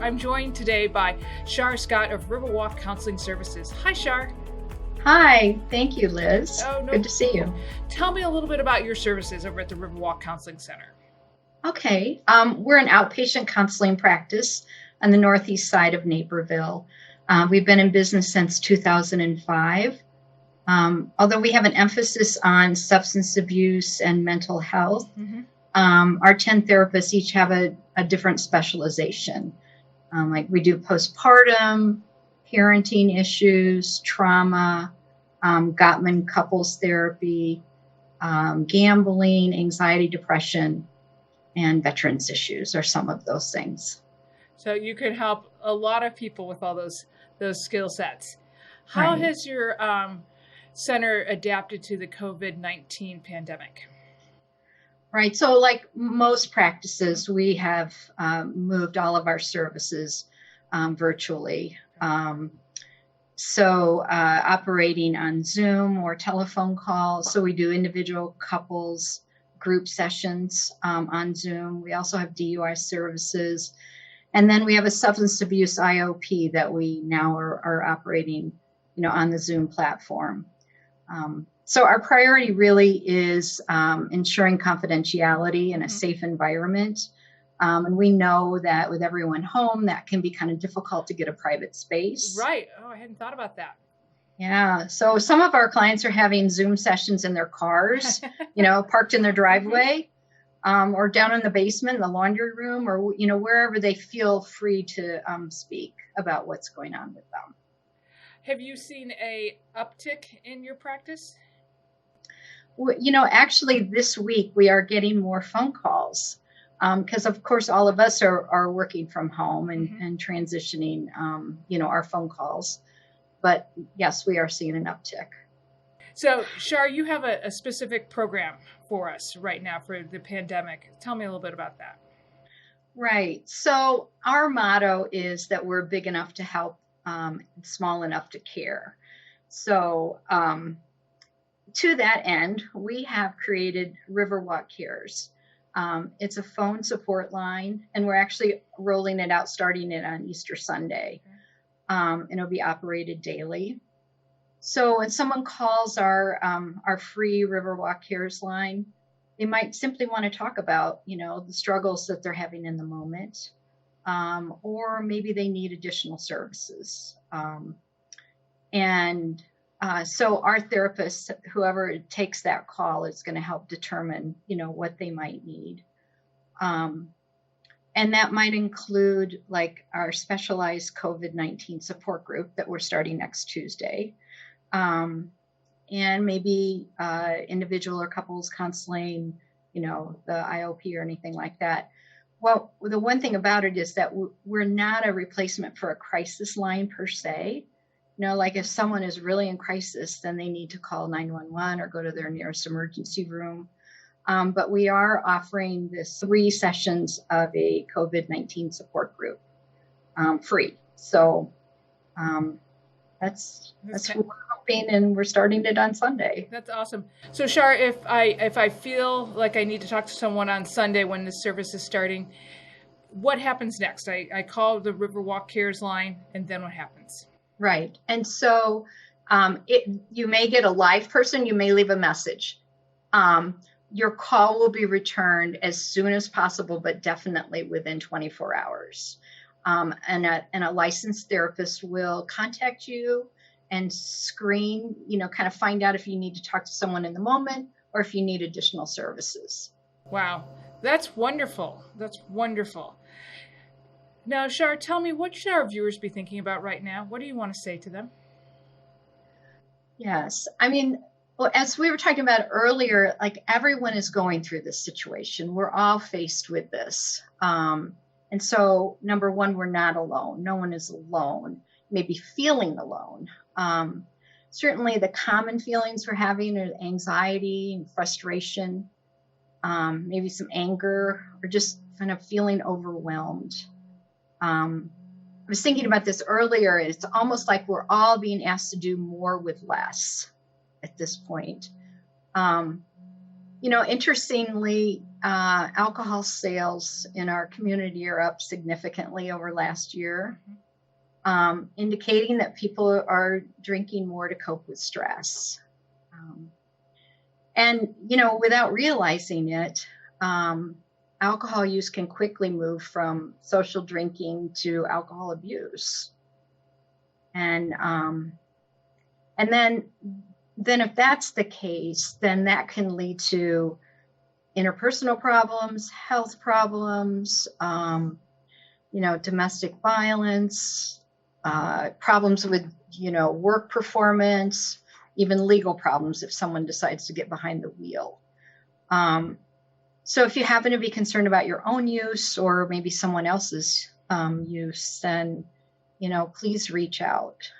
I'm joined today by Shar Scott of Riverwalk Counseling Services. Hi, Shar. Hi, thank you, Liz. Oh, no. Good to see you. Tell me a little bit about your services over at the Riverwalk Counseling Center. Okay, we're an outpatient counseling practice on the northeast side of Naperville. We've been in business since 2005. Although we have an emphasis on substance abuse and mental health, our 10 therapists each have a different specialization. Like we do postpartum, parenting issues, trauma, Gottman Couples Therapy, gambling, anxiety, depression, and veterans issues are some of those things. So you can help a lot of people with all those skill sets. How Right. has your center adapted to the COVID-19 pandemic? Right. So like most practices, we have moved all of our services virtually. Operating on Zoom or telephone calls. So we do individual couples, group sessions on Zoom. We also have DUI services. And then we have a substance abuse IOP that we now are operating, on the Zoom platform. So our priority really is ensuring confidentiality in a safe environment. And we know that with everyone home, that can be kind of difficult to get a private space. Right. Oh, I hadn't thought about that. Yeah. So some of our clients are having Zoom sessions in their cars, parked in their driveway, or down in the basement, in the laundry room, or, wherever they feel free to speak about what's going on with them. Have you seen a uptick in your practice? Actually this week we are getting more phone calls because of course all of us are working from home and transitioning, our phone calls. But yes, we are seeing an uptick. So Shar, you have a specific program for us right now for the pandemic. Tell me a little bit about that. Right. So our motto is that we're big enough to help, small enough to care. So to that end, we have created Riverwalk Cares. It's a phone support line, and we're actually rolling it out, starting it on Easter Sunday. And it'll be operated daily. So when someone calls our free Riverwalk Cares line, they might simply want to talk about, the struggles that they're having in the moment, or maybe they need additional services. So our therapist, whoever takes that call, is going to help determine, what they might need. And that might include like our specialized COVID-19 support group that we're starting next Tuesday. And maybe individual or couples counseling, the IOP or anything like that. Well, the one thing about it is that we're not a replacement for a crisis line per se. Like if someone is really in crisis, then they need to call 911 or go to their nearest emergency room. But we are offering this 3 sessions of a COVID-19 support group free. So that's what we're hoping, and we're starting it on Sunday. That's awesome. So Shar, if I feel like I need to talk to someone on Sunday when this service is starting, what happens next? I call the Riverwalk Cares line, and then what happens? Right. And so you may get a live person, you may leave a message. Your call will be returned as soon as possible, but definitely within 24 hours. And a licensed therapist will contact you and screen, kind of find out if you need to talk to someone in the moment or if you need additional services. Wow. That's wonderful. That's wonderful. Now, Shar, tell me, what should our viewers be thinking about right now? What do you want to say to them? Yes. Well, as we were talking about earlier, like everyone is going through this situation. We're all faced with this. And so, number one, we're not alone. No one is alone, maybe feeling alone. Certainly the common feelings we're having are anxiety and frustration, maybe some anger, or just kind of feeling overwhelmed. I was thinking about this earlier. It's almost like we're all being asked to do more with less at this point. Interestingly, alcohol sales in our community are up significantly over last year, indicating that people are drinking more to cope with stress. And without realizing it, alcohol use can quickly move from social drinking to alcohol abuse. And then if that's the case, then that can lead to interpersonal problems, health problems, domestic violence, problems with, work performance, even legal problems if someone decides to get behind the wheel. So if you happen to be concerned about your own use or maybe someone else's use, then, please reach out.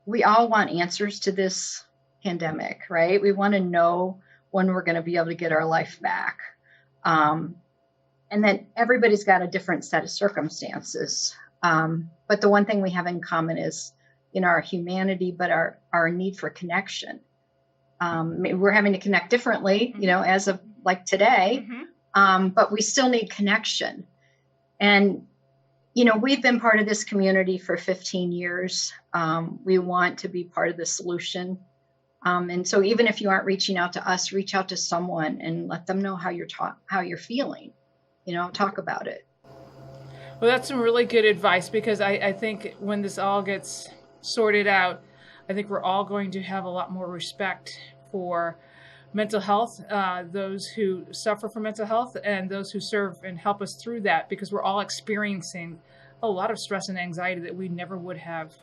We all want answers to this pandemic, right? We want to know when we're going to be able to get our life back. And then everybody's got a different set of circumstances. But the one thing we have in common is, our humanity, but our need for connection. We're having to connect differently, as of like today, but we still need connection. And we've been part of this community for 15 years. We want to be part of the solution. And so even if you aren't reaching out to us, reach out to someone and let them know how you're feeling, talk about it. Well, that's some really good advice, because I think when this all gets sorted out, I think we're all going to have a lot more respect for mental health, those who suffer from mental health and those who serve and help us through that, because we're all experiencing a lot of stress and anxiety that we never would have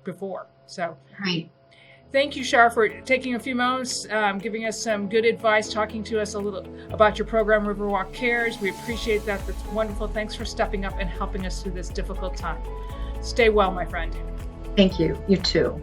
before. So right. Thank you, Shar, for taking a few moments, giving us some good advice, talking to us a little about your program, Riverwalk Cares. We appreciate that. That's wonderful. Thanks for stepping up and helping us through this difficult time. Stay well, my friend. Thank you. You too.